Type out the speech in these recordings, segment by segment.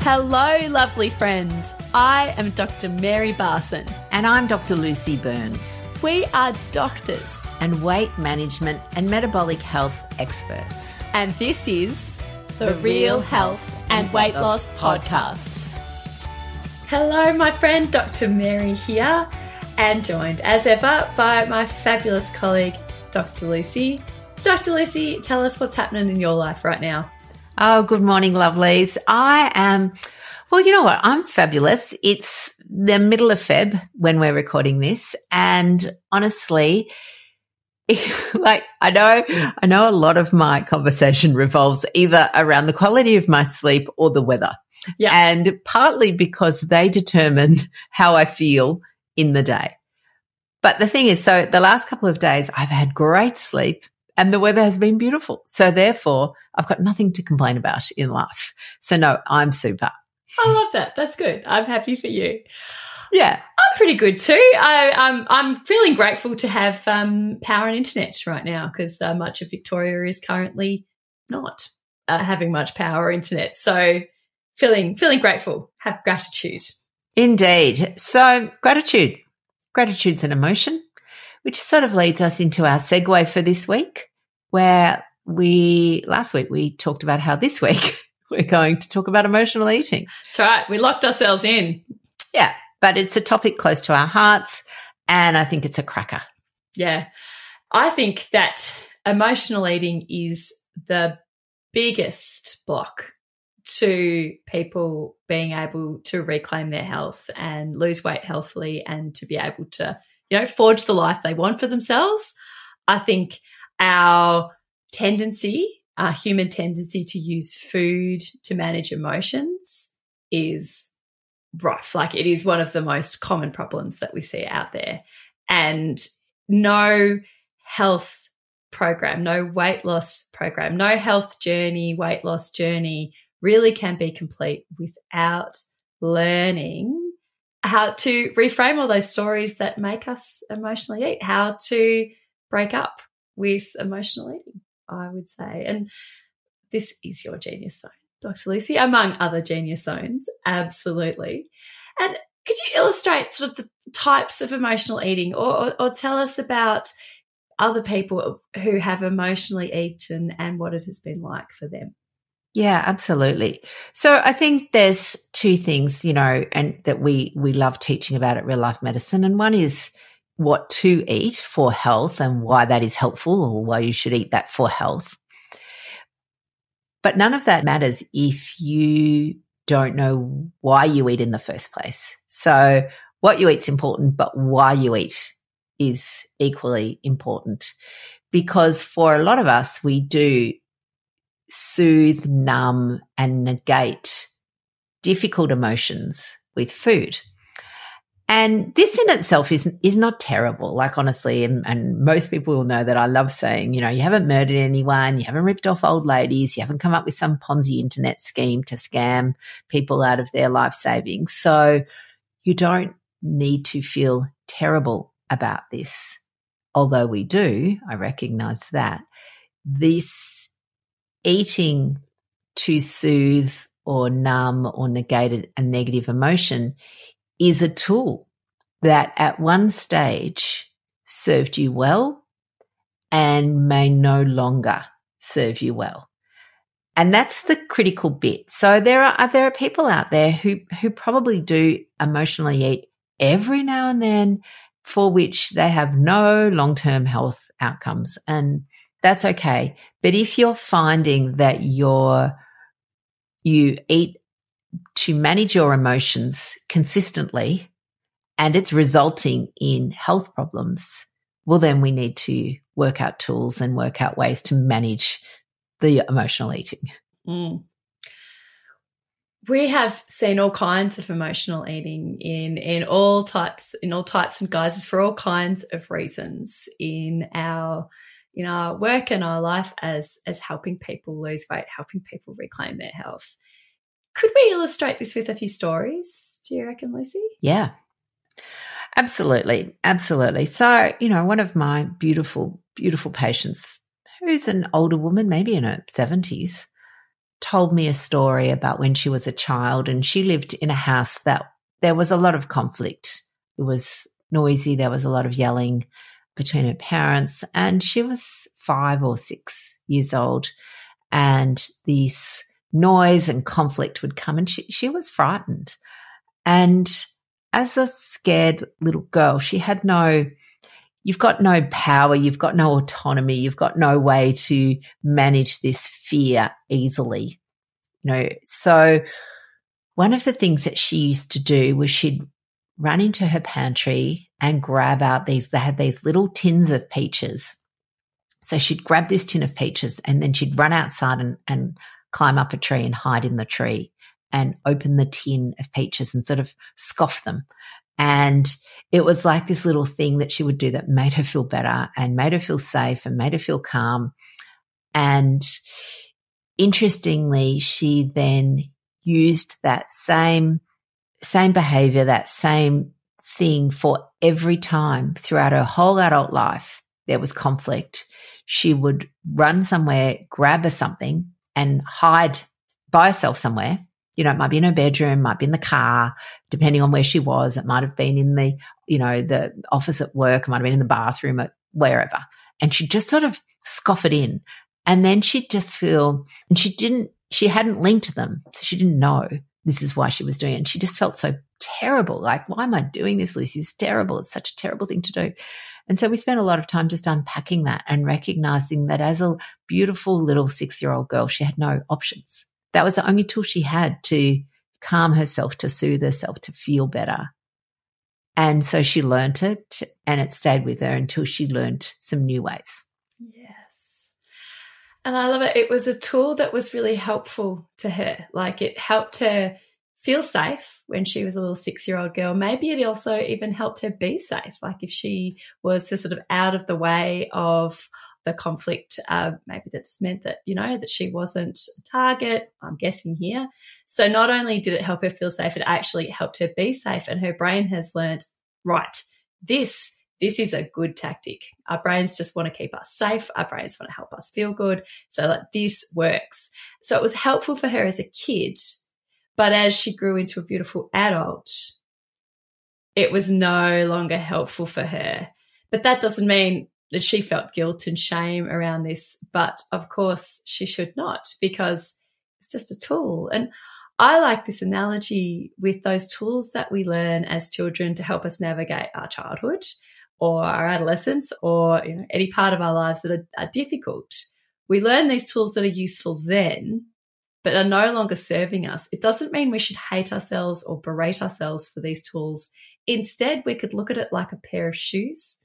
Hello, lovely friend. I am Dr. Mary Barson. And I'm Dr. Lucy Burns. We are doctors and weight management and metabolic health experts. And this is the Real Health and Weight Loss Podcast. Hello, my friend, Dr. Mary here, and joined as ever by my fabulous colleague, Dr. Lucy. Dr. Lucy, tell us what's happening in your life right now. Oh, good morning, lovelies. I am, well, you know what? I'm fabulous. It's the middle of Feb when we're recording this. And honestly, I know a lot of my conversation revolves either around the quality of my sleep or the weather. Yeah. And partly because they determine how I feel in the day. But the thing is, so the last couple of days I've had great sleep and the weather has been beautiful. So therefore, I've got nothing to complain about in life. So no, I'm super. I love that. That's good. I'm happy for you. Yeah. I'm pretty good too. I'm feeling grateful to have power and internet right now because much of Victoria is currently not having much power or internet. So feeling grateful, have gratitude. Indeed. So gratitude's an emotion, which sort of leads us into our segue for this week, where last week we talked about how this week we're going to talk about emotional eating. That's right. We locked ourselves in. Yeah, but it's a topic close to our hearts, and I think it's a cracker. Yeah. I think that emotional eating is the biggest block to people being able to reclaim their health and lose weight healthily and to be able to, forge the life they want for themselves. I think our human tendency to use food to manage emotions is rough. Like, it is one of the most common problems that we see out there. And no health program, no weight loss program, no health journey, weight loss journey really can be complete without learning how to reframe all those stories that make us emotionally eat, how to break up with emotional eating, I would say. And this is your genius zone, Dr. Lucy, among other genius zones, absolutely. And could you illustrate sort of the types of emotional eating or tell us about other people who have emotionally eaten and what it has been like for them? Yeah, absolutely. So I think there's two things, and that we love teaching about at Real Life Medicine. And one is what to eat for health and why that is helpful or why you should eat that for health. But none of that matters if you don't know why you eat in the first place. So what you eat's important, but why you eat is equally important, because for a lot of us, we do soothe, numb, and negate difficult emotions with food. And this in itself is not terrible. Like, honestly, and most people will know that I love saying, you haven't murdered anyone, you haven't ripped off old ladies, you haven't come up with some Ponzi internet scheme to scam people out of their life savings. So you don't need to feel terrible about this. Although we do, I recognize that. This eating to soothe or numb or negate a negative emotion is a tool that at one stage served you well and may no longer serve you well. And that's the critical bit. So there are people out there who probably do emotionally eat every now and then, for which they have no long-term health outcomes. And that's okay. But if you're finding that you eat to manage your emotions consistently and it's resulting in health problems, well, then we need to work out tools and work out ways to manage the emotional eating. Mm. We have seen all kinds of emotional eating in all types and guises for all kinds of reasons in our work and our life as helping people lose weight, helping people reclaim their health. Could we illustrate this with a few stories, do you reckon, Lucy? Yeah, absolutely. Absolutely. So, one of my beautiful, beautiful patients, who's an older woman, maybe in her 70s, told me a story about when she was a child, and she lived in a house that there was a lot of conflict. It was noisy. There was a lot of yelling between her parents, and she was 5 or 6 years old, and this noise and conflict would come, and she was frightened. And as a scared little girl, she had you've got no power, you've got no autonomy, you've got no way to manage this fear easily. So one of the things that she used to do was she'd run into her pantry and grab out they had these little tins of peaches. So she'd grab this tin of peaches, and then she'd run outside and climb up a tree and hide in the tree and open the tin of peaches and sort of scoff them. And it was like this little thing that she would do that made her feel better and made her feel safe and made her feel calm. And interestingly, she then used that same behavior, that same thing for every time throughout her whole adult life there was conflict. She would run somewhere, grab something and hide by herself somewhere. It might be in her bedroom, might be in the car, depending on where she was. It might have been in the office at work, it might have been in the bathroom, at wherever. And she'd just sort of scoff it in. And then she'd just feel, and she hadn't linked them, so she didn't know this is why she was doing it. And she just felt so terrible. Like, why am I doing this, Lucy? It's terrible. It's such a terrible thing to do. And so we spent a lot of time just unpacking that and recognizing that as a beautiful little 6-year-old girl, she had no options. That was the only tool she had to calm herself, to soothe herself, to feel better. And so she learnt it, and it stayed with her until she learnt some new ways. Yes. And I love it. It was a tool that was really helpful to her. Like, it helped her feel safe when she was a little 6-year-old girl. Maybe it also even helped her be safe. Like, if she was sort of out of the way of the conflict, maybe that just meant that, that she wasn't a target, I'm guessing here. So not only did it help her feel safe, it actually helped her be safe. And her brain has learned, right, this is a good tactic. Our brains just want to keep us safe. Our brains want to help us feel good. So this works. So it was helpful for her as a kid. But as she grew into a beautiful adult, it was no longer helpful for her. But that doesn't mean that she felt guilt and shame around this. But of course she should not, because it's just a tool. And I like this analogy with those tools that we learn as children to help us navigate our childhood or our adolescence or any part of our lives that are difficult. We learn these tools that are useful then, but are no longer serving us. It doesn't mean we should hate ourselves or berate ourselves for these tools. Instead, we could look at it like a pair of shoes.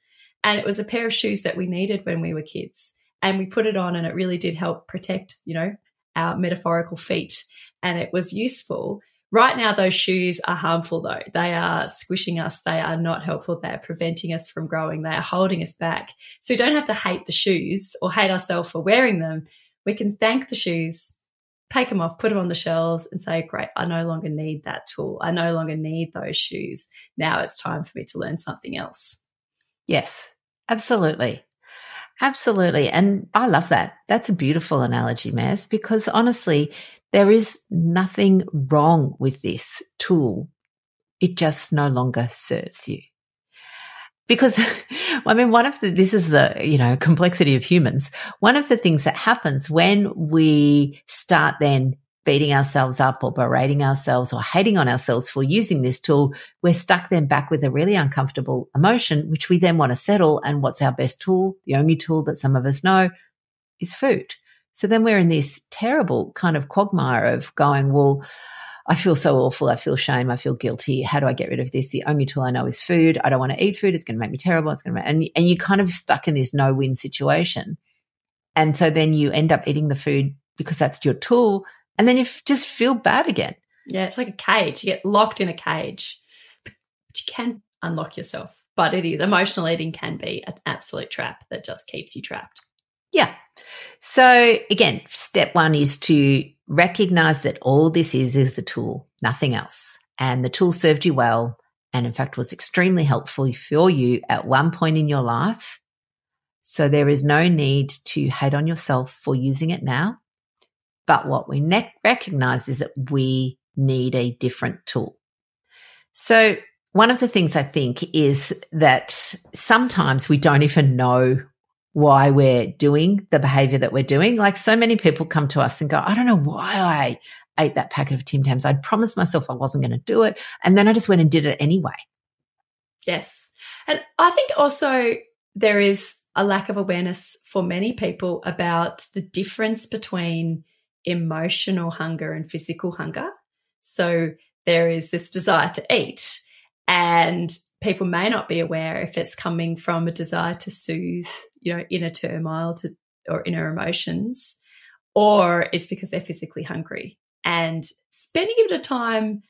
And it was a pair of shoes that we needed when we were kids. And we put it on, and it really did help protect, our metaphorical feet. And it was useful. Right now, those shoes are harmful, though. They are squishing us. They are not helpful. They are preventing us from growing. They are holding us back. So we don't have to hate the shoes or hate ourselves for wearing them. We can thank the shoes, take them off, put them on the shelves and say, great, I no longer need that tool. I no longer need those shoes. Now it's time for me to learn something else. Yes, absolutely. Absolutely. And I love that. That's a beautiful analogy, Maz, because honestly, there is nothing wrong with this tool. It just no longer serves you. Because, this is the, complexity of humans. One of the things that happens when we start then beating ourselves up or berating ourselves or hating on ourselves for using this tool, we're stuck then back with a really uncomfortable emotion, which we then want to settle. And what's our best tool? The only tool that some of us know is food. So then we're in this terrible kind of quagmire of going, well, I feel so awful. I feel shame. I feel guilty. How do I get rid of this? The only tool I know is food. I don't want to eat food. It's going to make me terrible. And you're kind of stuck in this no-win situation. And so then you end up eating the food because that's your tool. And then you just feel bad again. Yeah, it's like a cage. You get locked in a cage. But you can unlock yourself. But emotional eating can be an absolute trap that just keeps you trapped. Yeah. So again, step 1 is to recognize that all this is a tool, nothing else. And the tool served you well and in fact was extremely helpful for you at one point in your life. So there is no need to hate on yourself for using it now. But what we recognize is that we need a different tool. So one of the things I think is that sometimes we don't even know why we're doing the behavior that we're doing. Like, so many people come to us and go, I don't know why I ate that packet of Tim Tams. I'd promised myself I wasn't going to do it. And then I just went and did it anyway. Yes. And I think also there is a lack of awareness for many people about the difference between emotional hunger and physical hunger. So there is this desire to eat, and people may not be aware if it's coming from a desire to soothe, inner turmoil or inner emotions, or it's because they're physically hungry. And spending a bit of time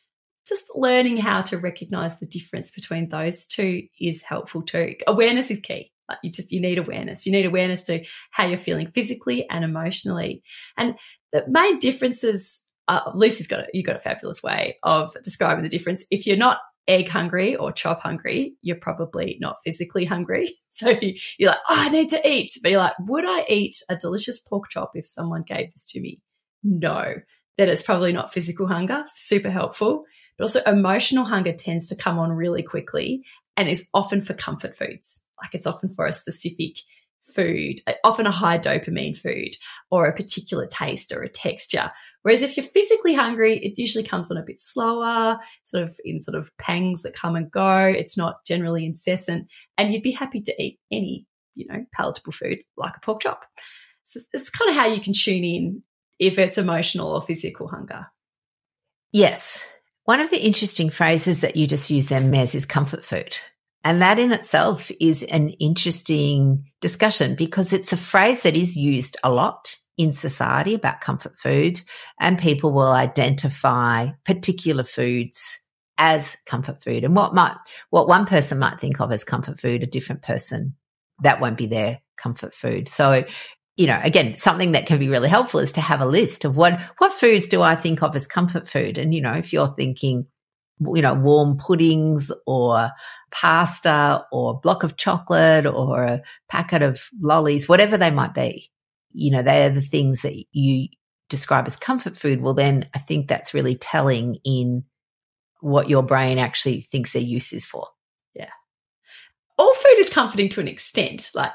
just learning how to recognize the difference between those two is helpful too. Awareness is key. Like, you need awareness. You need awareness to how you're feeling physically and emotionally. And the main differences, Lucy's you've got a fabulous way of describing the difference. If you're not egg hungry or chop hungry, you're probably not physically hungry. So if you're like, I need to eat, but you're like, would I eat a delicious pork chop if someone gave this to me? No, then it's probably not physical hunger. Super helpful. But also emotional hunger tends to come on really quickly and is often for comfort foods. Like, it's often for a specific food, often a high dopamine food or a particular taste or a texture. Whereas if you're physically hungry, it usually comes on a bit slower, sort of pangs that come and go. It's not generally incessant, and you'd be happy to eat any, palatable food like a pork chop. So it's kind of how you can tune in if it's emotional or physical hunger. Yes. One of the interesting phrases that you just used there, Mez, is comfort food. And that in itself is an interesting discussion because it's a phrase that is used a lot in society about comfort food, and people will identify particular foods as comfort food. And what one person might think of as comfort food, a different person, that won't be their comfort food. So, again, something that can be really helpful is to have a list of what foods do I think of as comfort food? And, if you're thinking, warm puddings or pasta or a block of chocolate or a packet of lollies, whatever they might be, they are the things that you describe as comfort food. Well, then I think that's really telling in what your brain actually thinks their use is for. Yeah. All food is comforting to an extent. Like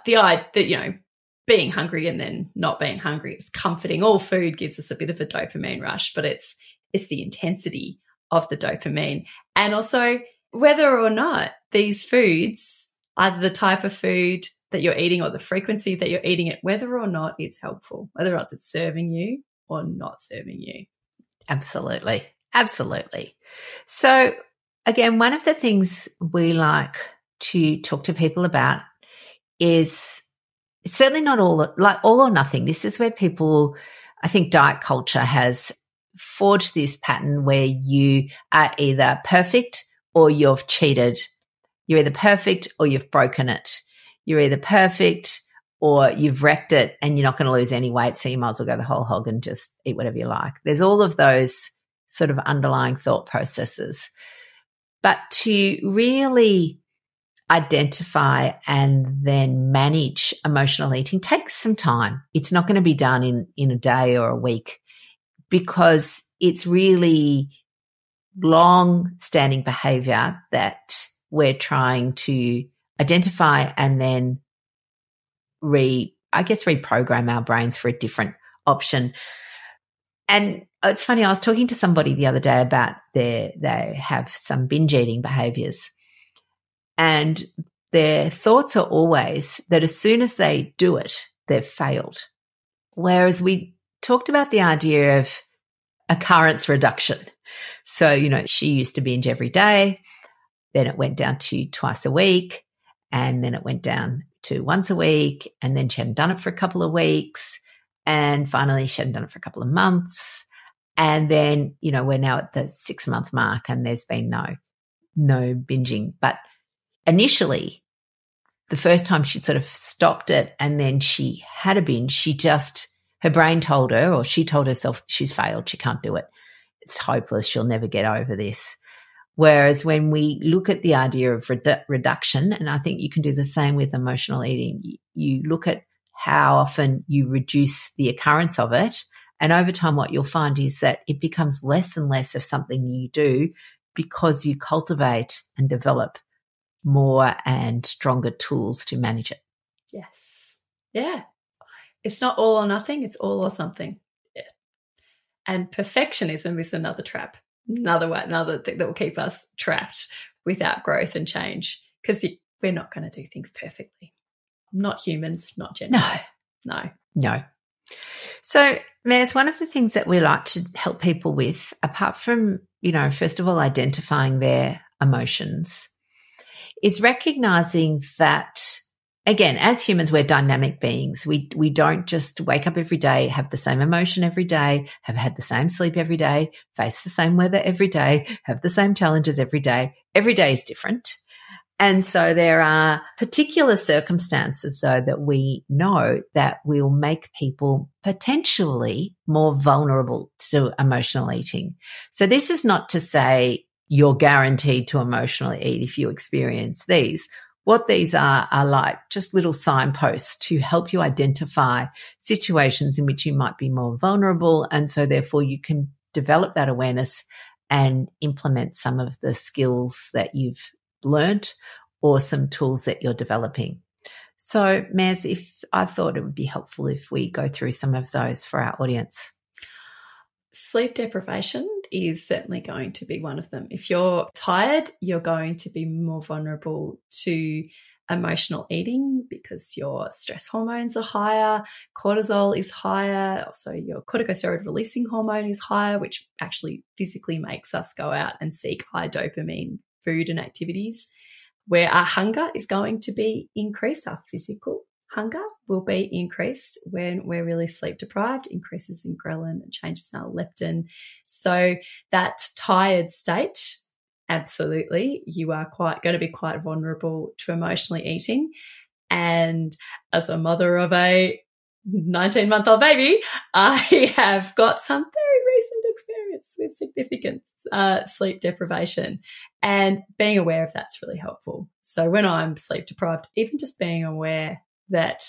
being hungry and then not being hungry is comforting. All food gives us a bit of a dopamine rush, but it's the intensity of the dopamine. And also whether or not these foods, either the type of food that you're eating or the frequency that you're eating it, whether or not it's helpful, whether or not it's serving you or not serving you. Absolutely. Absolutely. So again, one of the things we like to talk to people about is it's certainly not all or nothing. This is where people, I think diet culture has forged this pattern where you are either perfect or you've cheated. You're either perfect or you've broken it. You're either perfect or you've wrecked it and you're not going to lose any weight, so you might as well go the whole hog and just eat whatever you like. There's all of those sort of underlying thought processes. But to really identify and then manage emotional eating takes some time. It's not going to be done in a day or a week because it's really long-standing behavior that we're trying to identify and then reprogram our brains for a different option. And it's funny, I was talking to somebody the other day about they have some binge eating behaviors, and their thoughts are always that as soon as they do it, they've failed. Whereas we talked about the idea of occurrence reduction. So, she used to binge every day, then it went down to twice a week, and then it went down to once a week, and then she hadn't done it for a couple of weeks, and finally she hadn't done it for a couple of months. And then, we're now at the 6-month mark and there's been no binging. But initially, the first time she'd sort of stopped it and then she had a binge, her brain told her, or she told herself, she's failed, she can't do it. It's hopeless, she'll never get over this. Whereas when we look at the idea of reduction, and I think you can do the same with emotional eating, you look at how often you reduce the occurrence of it And over time, what you'll find is that it becomes less and less of something you do because you cultivate and develop more and stronger tools to manage it. Yes. Yeah. It's not all or nothing. It's all or something. Yeah. And perfectionism is another trap, another thing that will keep us trapped without growth and change, because we're not going to do things perfectly. Not humans, not generally. No. So, Maz, one of the things that we like to help people with, apart from, first of all, identifying their emotions, is recognizing that, again, as humans, we're dynamic beings. We don't just wake up every day, have the same emotion every day, have had the same sleep every day, face the same weather every day, have the same challenges every day. Every day is different. And so there are particular circumstances, though, that we know that will make people potentially more vulnerable to emotional eating. So this is not to say you're guaranteed to emotionally eat if you experience these. What these are like just little signposts to help you identify situations in which you might be more vulnerable. And so therefore you can develop that awareness and implement some of the skills that you've learnt or some tools that you're developing. So, Maz, I thought it would be helpful if we go through some of those for our audience. Sleep deprivation is certainly going to be one of them. If you're tired, you're going to be more vulnerable to emotional eating because your stress hormones are higher, cortisol is higher, also your corticosteroid releasing hormone is higher, which actually physically makes us go out and seek high dopamine food and activities, where our hunger is going to be increased. Our physical hunger will be increased when we're really sleep deprived, increases in ghrelin and changes in our leptin. So that tired state, absolutely, you are going to be quite vulnerable to emotionally eating. And as a mother of a 19-month-old baby, I have got some very recent experience with significant sleep deprivation, and being aware of that's really helpful. So when I'm sleep deprived, even just being aware that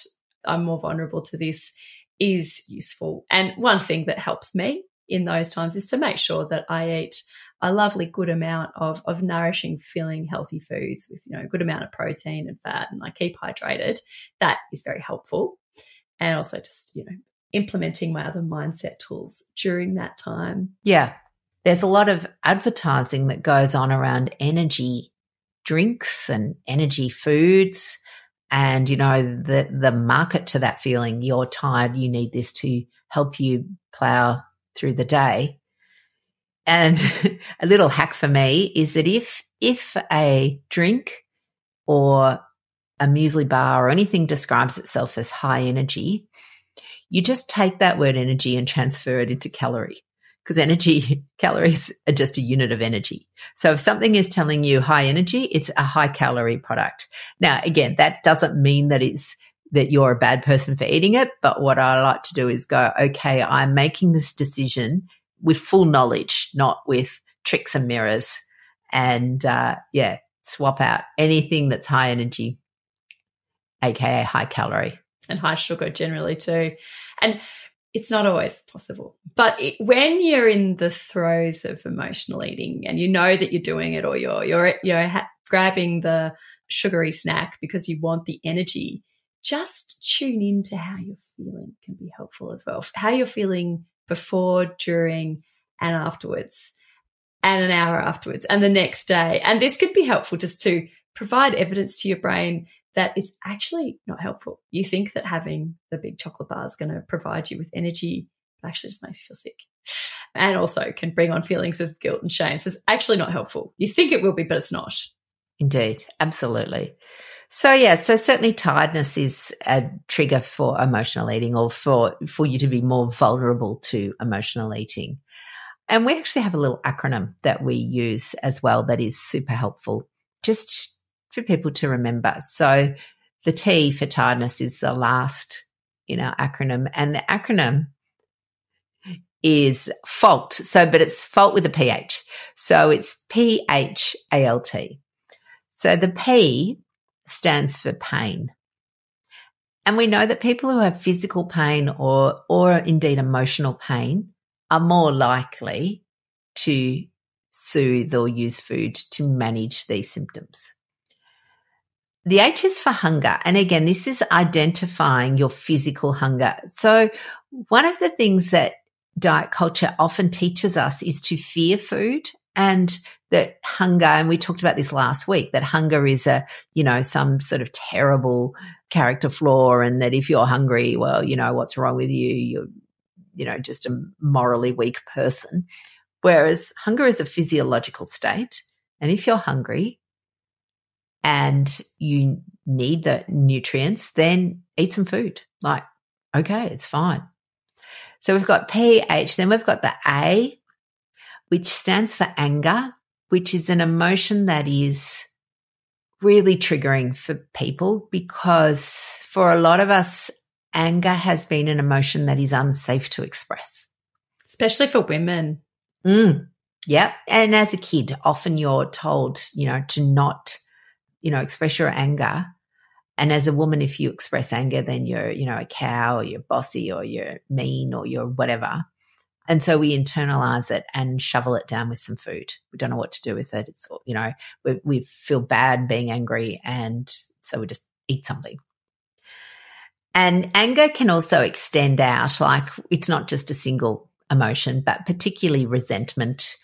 I'm more vulnerable to this is useful. And one thing that helps me in those times is to make sure that I eat a lovely good amount of nourishing, filling, healthy foods with, a good amount of protein and fat, and I keep hydrated. That is very helpful. And also just, implementing my other mindset tools during that time. Yeah. There's a lot of advertising that goes on around energy drinks and energy foods. And, the market to that feeling, you're tired, you need this to help you plow through the day. And a little hack for me is that if a drink or a muesli bar or anything describes itself as high energy, you just take that word energy and transfer it into calorie, because calories are just a unit of energy. So if something is telling you high energy, it's a high calorie product. Now, again, that doesn't mean that you're a bad person for eating it. But what I like to do is go, okay, I'm making this decision with full knowledge, not with tricks and mirrors, and swap out anything that's high energy, aka high calorie. And high sugar generally too. And it's not always possible. But when you're in the throes of emotional eating and you know that you're doing it, or you're grabbing the sugary snack because you want the energy, just tune into how you're feeling can be helpful as well. How you're feeling before, during, and afterwards, and an hour afterwards, and the next day. And this could be helpful just to provide evidence to your brain that it's actually not helpful. You think that having the big chocolate bar is going to provide you with energy, it actually just makes you feel sick, and also can bring on feelings of guilt and shame. So it's actually not helpful. You think it will be, but it's not. Indeed. Absolutely. So certainly tiredness is a trigger for emotional eating, or for you to be more vulnerable to emotional eating. And we actually have a little acronym that we use as well that is super helpful just for people to remember. So the T for tiredness is the last in our acronym, and the acronym is PH.A.L.T. But it's fault with a PH. So it's P.H.A.L.T. So the P stands for pain. And we know that people who have physical pain or indeed emotional pain are more likely to soothe or use food to manage these symptoms. The H is for hunger. And again, this is identifying your physical hunger. So one of the things that diet culture often teaches us is to fear food, and that hunger, and we talked about this last week, that hunger is some sort of terrible character flaw, and that if you're hungry, well, what's wrong with you? You're, just a morally weak person. Whereas hunger is a physiological state. And if you're hungry and you need the nutrients, then eat some food. Like, okay, it's fine. So we've got P.H., then we've got the A, which stands for anger, which is an emotion that is really triggering for people, because for a lot of us, anger has been an emotion that is unsafe to express. Especially for women. Yep. And as a kid, often you're told, to not, express your anger. And as a woman, if you express anger, then you're, a cow, or you're bossy, or you're mean, or you're whatever. And so we internalize it and shovel it down with some food. We don't know what to do with it. It's, we feel bad being angry, and so we just eat something. And anger can also extend out, like it's not just a single emotion, but particularly resentment,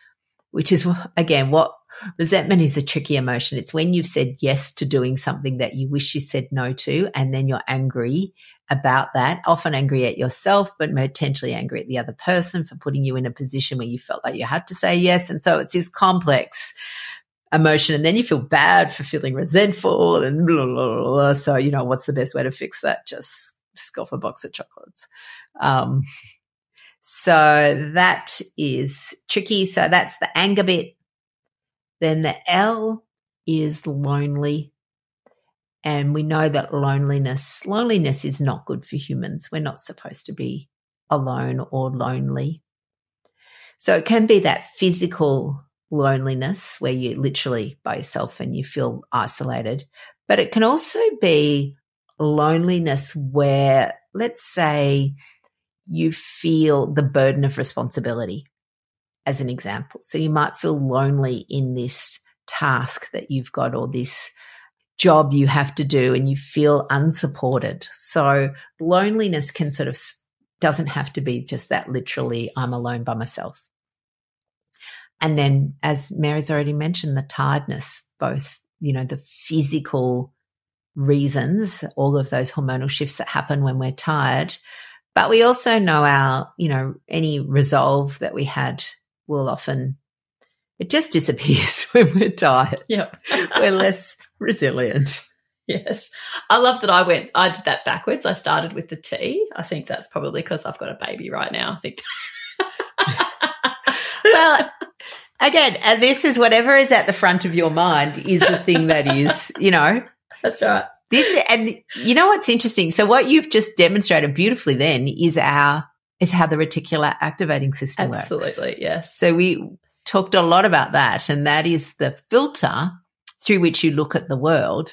which is, again, what resentment is a tricky emotion. It's when you've said yes to doing something that you wish you said no to, and then you're angry about that, often angry at yourself, but potentially angry at the other person for putting you in a position where you felt like you had to say yes. And so it's this complex emotion, and then you feel bad for feeling resentful and blah, blah, blah. So, what's the best way to fix that? Just scoff a box of chocolates. So that is tricky. So that's the anger bit. Then the L is lonely. And we know that loneliness is not good for humans. We're not supposed to be alone or lonely. So it can be that physical loneliness where you're literally by yourself and you feel isolated. But it can also be loneliness where, let's say, you feel the burden of responsibility, as an example. So you might feel lonely in this task that you've got, or this job you have to do, and you feel unsupported. So loneliness can doesn't have to be just that literally, I'm alone by myself. And then, as Mary's already mentioned, the tiredness, both, the physical reasons, all of those hormonal shifts that happen when we're tired. But we also know our, any resolve that we had will often, it just disappears when we're tired. Yep. We're less resilient. Yes. I love that I did that backwards. I started with the T. I think that's probably because I've got a baby right now. I think. Well, again, and this is whatever is at the front of your mind is the thing that is, That's right. And what's interesting? So what you've just demonstrated beautifully then is how the reticular activating system works. Absolutely, yes. So we talked a lot about that, and that is the filter through which you look at the world.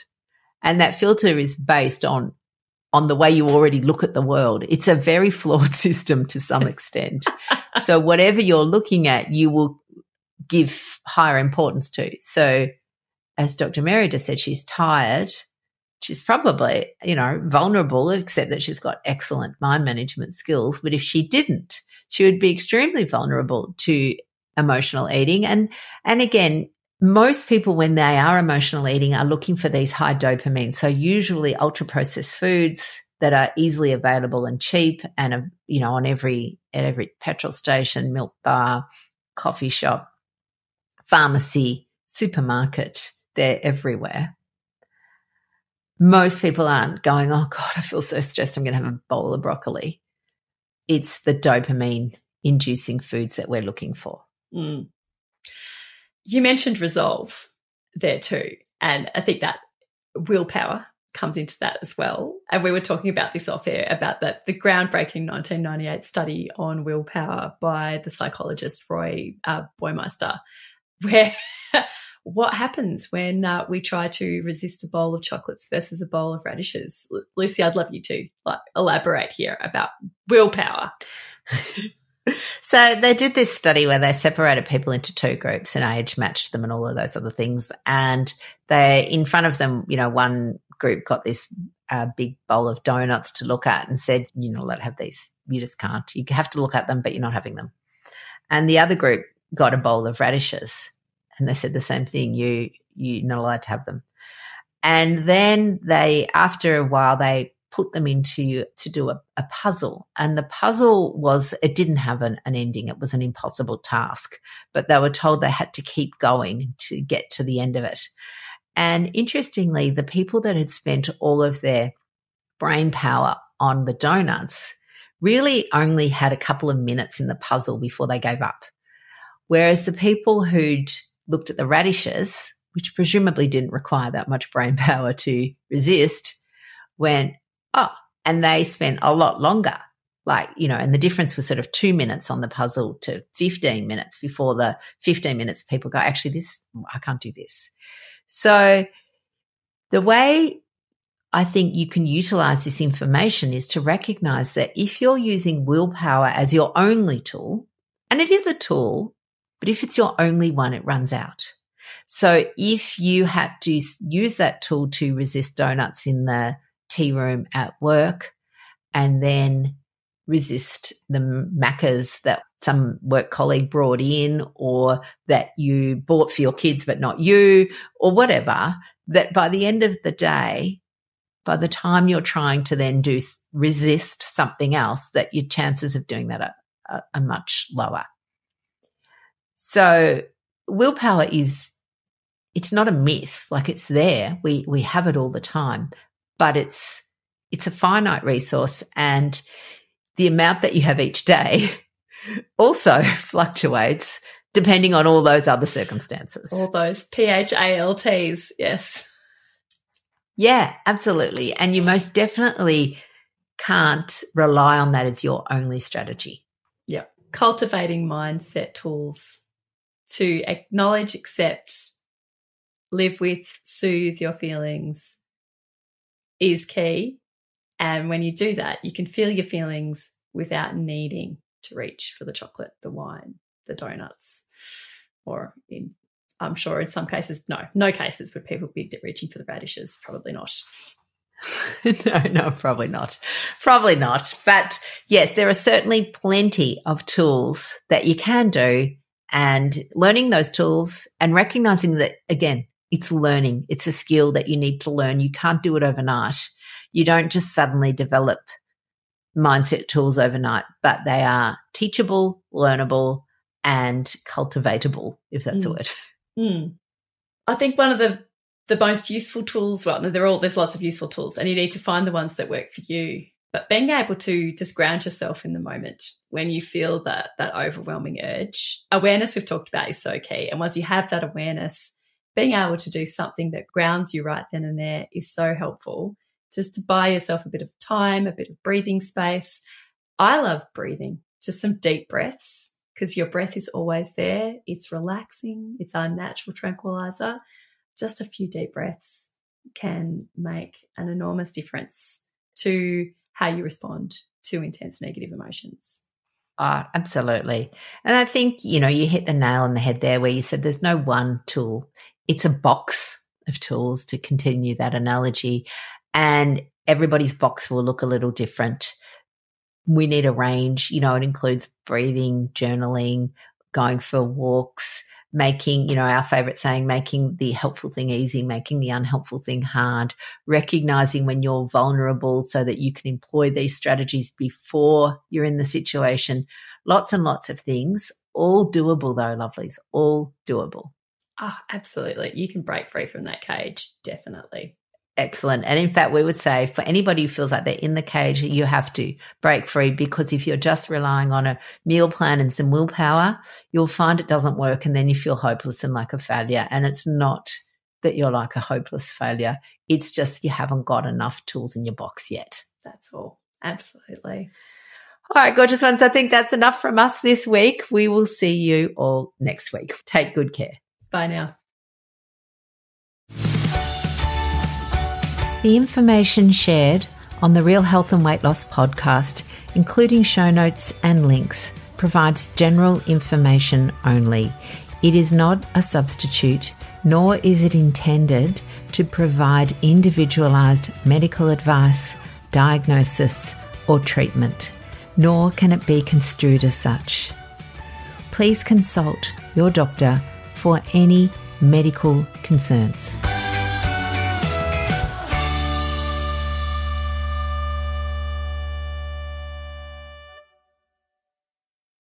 And that filter is based on the way you already look at the world. It's a very flawed system to some extent. So whatever you're looking at, you will give higher importance to. So as Dr. Mary just said, she's tired. She's probably, vulnerable, except that she's got excellent mind management skills. But if she didn't, she would be extremely vulnerable to emotional eating. And again, most people, when they are emotional eating, are looking for these high dopamine. So usually ultra-processed foods that are easily available and cheap, and, at every petrol station, milk bar, coffee shop, pharmacy, supermarket, they're everywhere. Most people aren't going, oh, God, I feel so stressed, I'm going to have a bowl of broccoli. It's the dopamine-inducing foods that we're looking for. Mm. You mentioned resolve there too, and I think that willpower comes into that as well. And we were talking about this off air, about the groundbreaking 1998 study on willpower by the psychologist Roy Baumeister, what happens when we try to resist a bowl of chocolates versus a bowl of radishes? Lucy, I'd love you to elaborate here about willpower. So they did this study where they separated people into two groups and age matched them and all of those other things. And they, in front of them, one group got this big bowl of donuts to look at and said, you're not allowed to have these. You just can't. You have to look at them, but you're not having them. And the other group got a bowl of radishes and they said the same thing. You're not allowed to have them. And then after a while, they put them to do a puzzle. And the puzzle it didn't have an ending. It was an impossible task, but they were told they had to keep going to get to the end of it. And interestingly, the people that had spent all of their brain power on the donuts really only had a couple of minutes in the puzzle before they gave up. Whereas the people who'd looked at the radishes, which presumably didn't require that much brain power to resist, went, and they spent a lot longer, and the difference was sort of 2 minutes on the puzzle to 15 minutes before the 15 minutes people go, actually, I can't do this. So the way I think you can utilize this information is to recognize that if you're using willpower as your only tool, and it is a tool, but if it's your only one, it runs out. So if you had to use that tool to resist donuts in the tea room at work and then resist the macas that some work colleague brought in or that you bought for your kids but not you or whatever, that by the end of the day, by the time you're trying to then resist something else, that your chances of doing that are much lower. So willpower it's not a myth, it's there. We have it all the time. But it's a finite resource, and the amount that you have each day also fluctuates depending on all those other circumstances. All those P.H.A.L.Ts, yes. Yeah, absolutely. And you most definitely can't rely on that as your only strategy. Yeah. Cultivating mindset tools to acknowledge, accept, live with, soothe your feelings is key. And when you do that, you can feel your feelings without needing to reach for the chocolate, the wine, the donuts, or I'm sure in some cases, no cases would people be reaching for the radishes. Probably not. No, probably not. Probably not. But yes, there are certainly plenty of tools that you can do, and learning those tools and recognizing that, again, it's learning. It's a skill that you need to learn. You can't do it overnight. You don't just suddenly develop mindset tools overnight, but they are teachable, learnable, and cultivatable, if that's a word. I think one of the most useful tools, there's lots of useful tools, and you need to find the ones that work for you. But being able to just ground yourself in the moment when you feel that overwhelming urge, awareness we've talked about is so key. And once you have that awareness, being able to do something that grounds you right then and there is so helpful, just to buy yourself a bit of time, a bit of breathing space. I love breathing, just some deep breaths, because your breath is always there. It's relaxing. It's our natural tranquilizer. Just a few deep breaths can make an enormous difference to how you respond to intense negative emotions. Oh, absolutely. And I think, you hit the nail on the head there where you said there's no one tool. It's a box of tools, to continue that analogy, and everybody's box will look a little different. We need a range, it includes breathing, journaling, going for walks, making, our favorite saying, making the helpful thing easy, making the unhelpful thing hard, recognizing when you're vulnerable so that you can employ these strategies before you're in the situation. Lots and lots of things, all doable though, lovelies, all doable. Oh, absolutely. You can break free from that cage, definitely. Excellent. And in fact, we would say for anybody who feels like they're in the cage, you have to break free, because if you're just relying on a meal plan and some willpower, you'll find it doesn't work, and then you feel hopeless and like a failure. And it's not that you're like a hopeless failure. It's just you haven't got enough tools in your box yet. That's all. Absolutely. All right, gorgeous ones. I think that's enough from us this week. We will see you all next week. Take good care. Bye now. The information shared on the Real Health and Weight Loss podcast, including show notes and links, provides general information only. It is not a substitute, nor is it intended to provide individualised medical advice, diagnosis, or treatment, nor can it be construed as such. Please consult your doctor for any medical concerns.